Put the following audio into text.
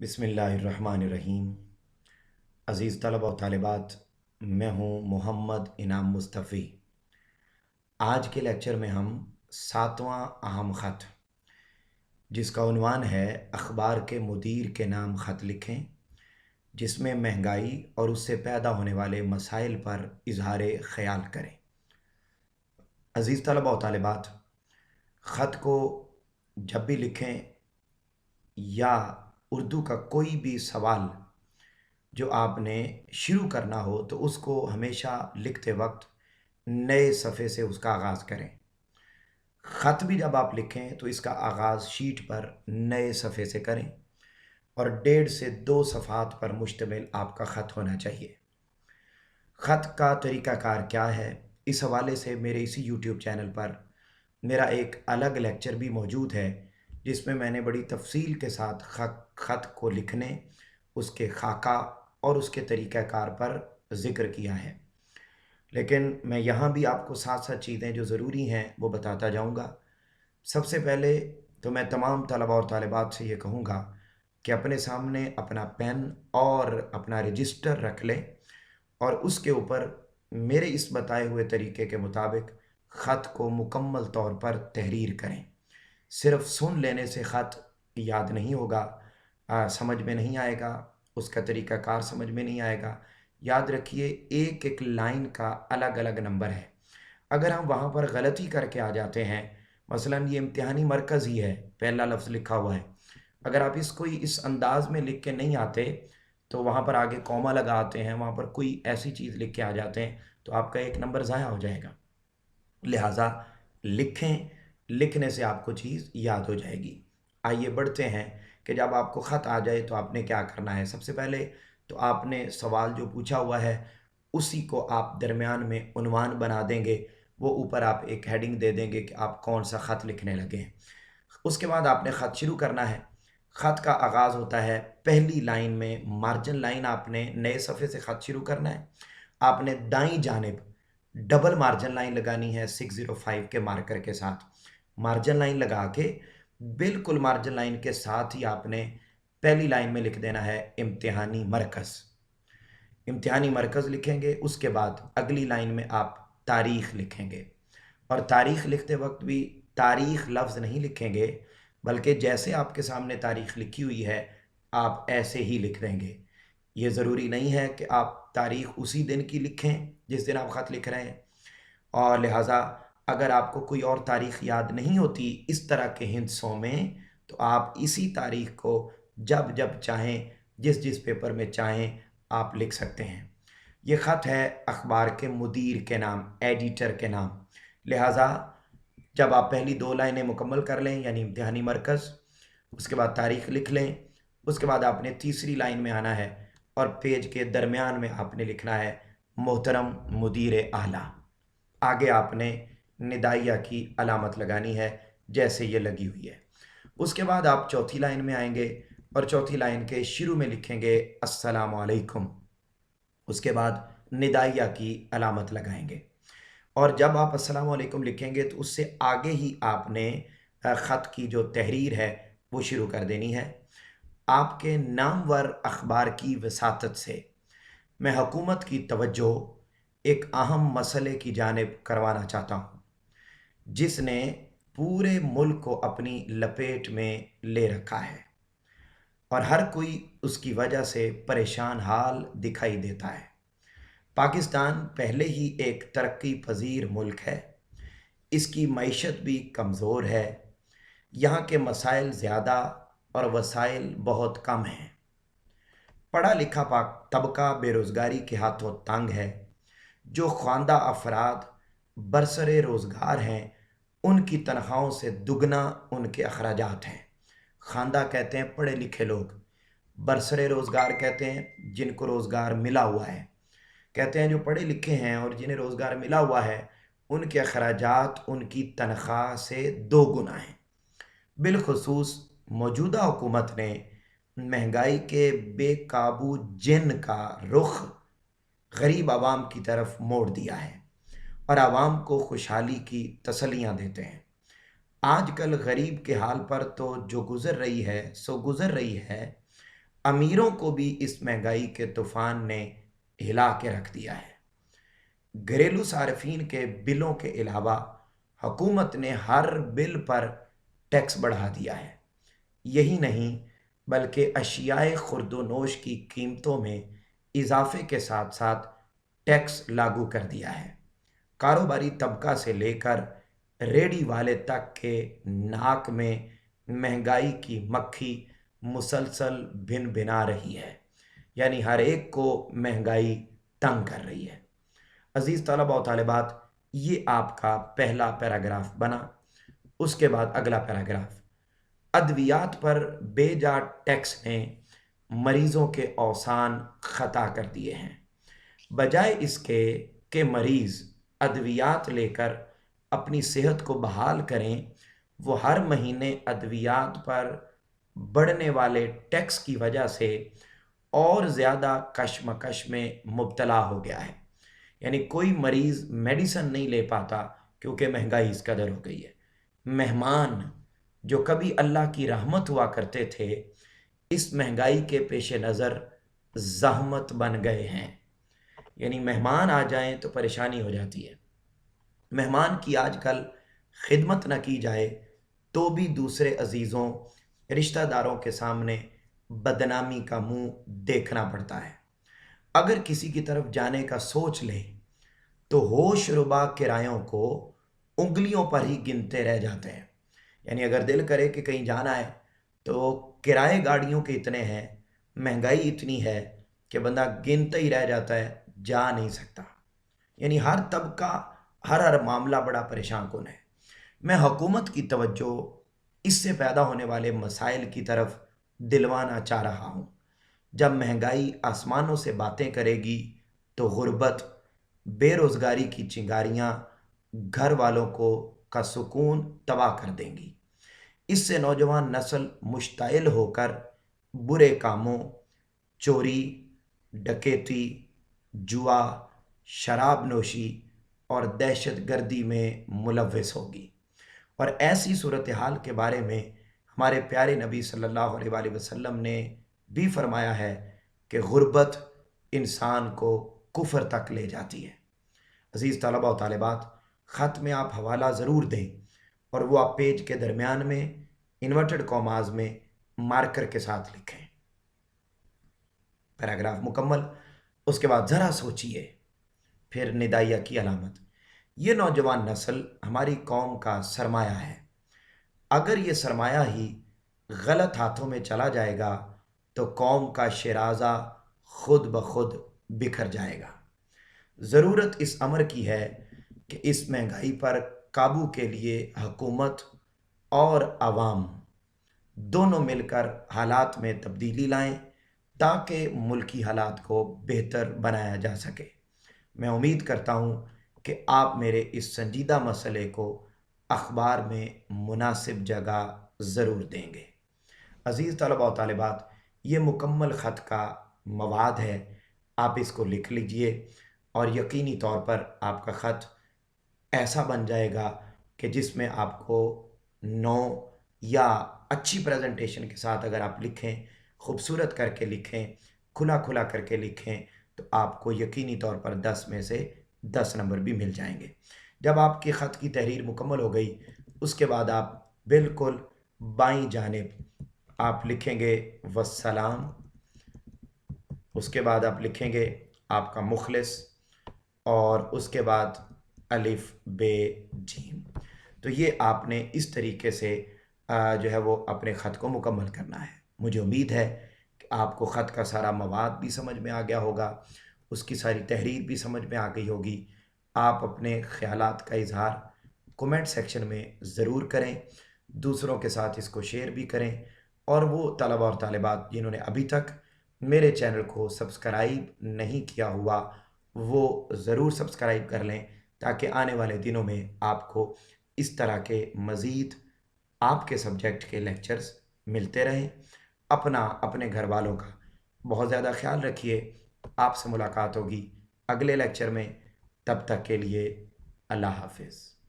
बिस्मिल्लाहिर्रहमानिर्रहीम। अज़ीज़ तलबा व तालिबात, मैं हूँ मोहम्मद इनाम मुस्तफ़ी। आज के लेक्चर में हम 7वां अहम ख़त, जिसका उन्वान है अखबार के मुदीर के नाम ख़त लिखें, जिसमें महंगाई और उससे पैदा होने वाले मसाइल पर इजहार ख़याल करें। अज़ीज़ तलबा व तालिबात, ख़त को जब भी लिखें या उर्दू का कोई भी सवाल जो आपने शुरू करना हो तो उसको हमेशा लिखते वक्त नए सफ़े से उसका आगाज़ करें। ख़त भी जब आप लिखें तो इसका आगाज़ शीट पर नए सफ़े से करें और 1.5 से 2 सफ़ात पर मुश्तमिल आपका ख़त होना चाहिए। ख़त का तरीक़ाकार क्या है, इस हवाले से मेरे इसी यूट्यूब चैनल पर मेरा एक अलग लेक्चर भी मौजूद है, जिसमें मैंने बड़ी तफसील के साथ ख़त को लिखने, उसके खाका और उसके तरीक़ाकार पर ज़िक्र किया है। लेकिन मैं यहाँ भी आपको साथ साथ चीज़ें जो ज़रूरी हैं वो बताता जाऊँगा। सबसे पहले तो मैं तमाम तलबा और तालिबात से ये कहूँगा कि अपने सामने अपना पेन और अपना रजिस्टर रख लें और उसके ऊपर मेरे इस बताए हुए तरीके के मुताबिक ख़त को मुकम्मल तौर पर तहरीर करें। सिर्फ़ सुन लेने से ख़त याद नहीं होगा, समझ में नहीं आएगा, उसका तरीक़ाकार समझ में नहीं आएगा। याद रखिए, एक एक लाइन का अलग अलग नंबर है। अगर हम वहाँ पर गलती करके आ जाते हैं, मसलन ये इम्तिहानी मरकज़ ही है, पहला लफ्ज़ लिखा हुआ है, अगर आप इसको इस अंदाज़ में लिख के नहीं आते तो वहाँ पर आगे कॉमा लगा आते हैं, वहाँ पर कोई ऐसी चीज़ लिख के आ जाते हैं तो आपका एक नंबर ज़ाया हो जाएगा। लिहाजा लिखें, लिखने से आपको चीज़ याद हो जाएगी। आइए बढ़ते हैं कि जब आपको ख़त आ जाए तो आपने क्या करना है। सबसे पहले तो आपने सवाल जो पूछा हुआ है उसी को आप दरमियान में उन्वान बना देंगे, वो ऊपर आप एक हेडिंग दे देंगे कि आप कौन सा ख़त लिखने लगे हैं। उसके बाद आपने ख़त शुरू करना है। ख़त का आगाज़ होता है पहली लाइन में, मार्जिन लाइन आपने नए सफ़े से ख़त शुरू करना है। आपने दाईं जानिब डबल मार्जिन लाइन लगानी है 605 के मार्कर के साथ। मार्जिन लाइन लगा के बिल्कुल मार्जिन लाइन के साथ ही आपने पहली लाइन में लिख देना है इम्तिहानी मरकज़। इम्तिहानी मरकज़ लिखेंगे, उसके बाद अगली लाइन में आप तारीख़ लिखेंगे और तारीख़ लिखते वक्त भी तारीख़ लफ्ज़ नहीं लिखेंगे, बल्कि जैसे आपके सामने तारीख़ लिखी हुई है आप ऐसे ही लिख देंगे। ये ज़रूरी नहीं है कि आप तारीख़ उसी दिन की लिखें जिस दिन आप ख़त लिख रहे हैं, और लिहाजा अगर आपको कोई और तारीख़ याद नहीं होती इस तरह के हिंसों में तो आप इसी तारीख़ को जब जब चाहें, जिस जिस पेपर में चाहें आप लिख सकते हैं। ये ख़त है अखबार के मुदीर के नाम, एडिटर के नाम। लिहाजा जब आप पहली 2 लाइनें मुकम्मल कर लें यानी इम्तिहानी मरकज़, उसके बाद तारीख़ लिख लें, उसके बाद आपने तीसरी लाइन में आना है और पेज के दरमियान में आपने लिखना है मोहतरम मुदीर आला। आगे आपने निदाइया की अलामत लगानी है जैसे ये लगी हुई है। उसके बाद आप चौथी लाइन में आएंगे और चौथी लाइन के शुरू में लिखेंगे अस्सलामु अलैकुम। उसके बाद निदाइया की अलामत लगाएंगे और जब आप अस्सलामु अलैकुम लिखेंगे तो उससे आगे ही आपने ख़त की जो तहरीर है वो शुरू कर देनी है। आपके नामवर अखबार की वसातत से मैं हुकूमत की तवज्जो एक अहम मसले की जानिब करवाना चाहता हूँ, जिसने पूरे मुल्क को अपनी लपेट में ले रखा है और हर कोई उसकी वजह से परेशान हाल दिखाई देता है। पाकिस्तान पहले ही एक तरक्की पजीर मुल्क है, इसकी मईशत भी कमज़ोर है, यहाँ के मसाइल ज़्यादा और वसाइल बहुत कम हैं। पढ़ा लिखा पाक तबका बेरोज़गारी के हाथों तंग है। जो ख्वांदा अफराद बरसरे रोज़गार हैं उनकी तनख्वाहों से दुगना उनके अखराजात हैं। ख्वांदा कहते हैं पढ़े लिखे लोग, बरसरे रोज़गार कहते हैं जिनको रोज़गार मिला हुआ है। कहते हैं जो पढ़े लिखे हैं और जिन्हें रोज़गार मिला हुआ है उनके अखराजात उनकी तनख्वाह से 2 गुना हैं। बिलखुसूस मौजूदा हुकूमत ने महंगाई के बेकाबू जिन का रुख गरीब आवाम की तरफ मोड़ दिया है और आवाम को खुशहाली की तसल्लियाँ देते हैं। आजकल गरीब के हाल पर तो जो गुज़र रही है सो गुज़र रही है, امیروں کو بھی اس مہنگائی کے طوفان نے ہلا کے رکھ دیا ہے۔ گھریلو صارفین کے بلوں کے علاوہ حکومت نے ہر بل پر ٹیکس بڑھا دیا ہے۔ یہی نہیں بلکہ اشیاء خرد و نوش کی قیمتوں میں اضافے کے ساتھ ساتھ ٹیکس لاگو کر دیا ہے۔ کاروباری طبقہ سے لے کر ریڑھی والے تک کے ناک میں مہنگائی کی مکھی مسلسل بن بنا رہی ہے، یعنی ہر ایک کو مہنگائی تنگ کر رہی ہے۔ عزیز طلبہ و طالبات، یہ آپ کا پہلا پیراگراف بنا۔ اس کے بعد اگلا پیراگراف، ادویات پر بے جا ٹیکس نے مریضوں کے اوسان خطا کر دیے ہیں۔ بجائے اس کے کہ مریض ادویات لے کر اپنی صحت کو بحال کریں، وہ ہر مہینے ادویات پر بڑھنے والے ٹیکس کی وجہ سے اور زیادہ کشمکش میں مبتلا ہو گیا ہے۔ یعنی کوئی مریض میڈیسن نہیں لے پاتا کیونکہ مہنگائی اس قدر ہو گئی ہے۔ مہمان جو کبھی اللہ کی رحمت ہوا کرتے تھے، اس مہنگائی کے پیش نظر زحمت بن گئے ہیں۔ یعنی مہمان آ جائیں تو پریشانی ہو جاتی ہے۔ مہمان کی آج کل خدمت نہ کی جائے تو بھی دوسرے عزیزوں رشتہ داروں کے سامنے بدنامی کا منہ دیکھنا پڑتا ہے۔ اگر کسی کی طرف جانے کا سوچ لیں تو ہوش ربا کرایوں کو انگلیوں پر ہی گنتے رہ جاتے ہیں۔ یعنی اگر دل کرے کہ کہیں جانا ہے تو کرائے گاڑیوں کے اتنے ہیں، مہنگائی اتنی ہے کہ بندہ گنتا ہی رہ جاتا ہے، جا نہیں سکتا۔ یعنی ہر طبقہ ہر معاملہ بڑا پریشان کن ہے۔ میں حکومت کی توجہ اس سے پیدا ہونے والے مسائل کی طرف دلوانا چاہ رہا ہوں۔ جب مہنگائی آسمانوں سے باتیں کرے گی تو غربت، بے روزگاری کی چنگاریاں گھر والوں کا سکون تباہ کر دیں گی۔ اس سے نوجوان نسل مشتعل ہو کر برے کاموں، چوری، ڈکیتی، جوا، شراب نوشی اور دہشت گردی میں ملوث ہوگی۔ اور ایسی صورتحال کے بارے میں ہمارے پیارے نبی صلی اللہ علیہ وآلہ وسلم نے بھی فرمایا ہے کہ غربت انسان کو کفر تک لے جاتی ہے۔ عزیز طلبہ و طالبات، خط میں آپ حوالہ ضرور دیں اور وہ آپ پیج کے درمیان میں انورٹڈ کاماز میں مارکر کے ساتھ لکھیں۔ پیراگراف مکمل۔ اس کے بعد ذرا سوچئے، پھر ندائیہ کی علامت۔ یہ نوجوان نسل ہماری قوم کا سرمایہ ہے۔ اگر یہ سرمایہ ہی غلط ہاتھوں میں چلا جائے گا تو قوم کا شیرازہ خود بخود بکھر جائے گا۔ ضرورت اس امر کی ہے کہ اس مہنگائی پر قابو کے لیے حکومت اور عوام دونوں مل کر حالات میں تبدیلی لائیں تاکہ ملکی حالات کو بہتر بنایا جا سکے۔ میں امید کرتا ہوں کہ آپ میرے اس سنجیدہ مسئلے کو اخبار میں مناسب جگہ ضرور دیں گے۔ عزیز طلبہ و طالبات، یہ مکمل خط کا مواد ہے، آپ اس کو لکھ لیجئے اور یقینی طور پر آپ کا خط ایسا بن جائے گا کہ جس میں آپ کو نو یا اچھی پریزنٹیشن کے ساتھ اگر آپ لکھیں، خوبصورت کر کے لکھیں، کھلا کھلا کر کے لکھیں تو آپ کو یقینی طور پر 10 میں سے 10 نمبر بھی مل جائیں گے۔ جب آپ کی خط کی تحریر مکمل ہو گئی، اس کے بعد آپ بالکل بائیں جانب آپ لکھیں گے والسلام، اس کے بعد آپ لکھیں گے آپ کا مخلص، اور اس کے بعد الف بے جیم۔ تو یہ آپ نے اس طریقے سے جو ہے وہ اپنے خط کو مکمل کرنا ہے۔ مجھے امید ہے کہ آپ کو خط کا سارا مواد بھی سمجھ میں آ گیا ہوگا، اس کی ساری تحریر بھی سمجھ میں آ گئی ہوگی۔ آپ اپنے خیالات کا اظہار کومنٹ سیکشن میں ضرور کریں، دوسروں کے ساتھ اس کو شیئر بھی کریں، اور وہ طلبہ اور طالبات جنہوں نے ابھی تک میرے چینل کو سبسکرائب نہیں کیا ہوا وہ ضرور سبسکرائب کر لیں تاکہ آنے والے دنوں میں آپ کو اس طرح کے مزید آپ کے سبجیکٹ کے لیکچرز ملتے رہیں۔ اپنے گھر والوں کا بہت زیادہ خیال رکھیے۔ آپ سے ملاقات ہوگی اگلے لیکچر میں، تب تک کے لیے اللہ حافظ۔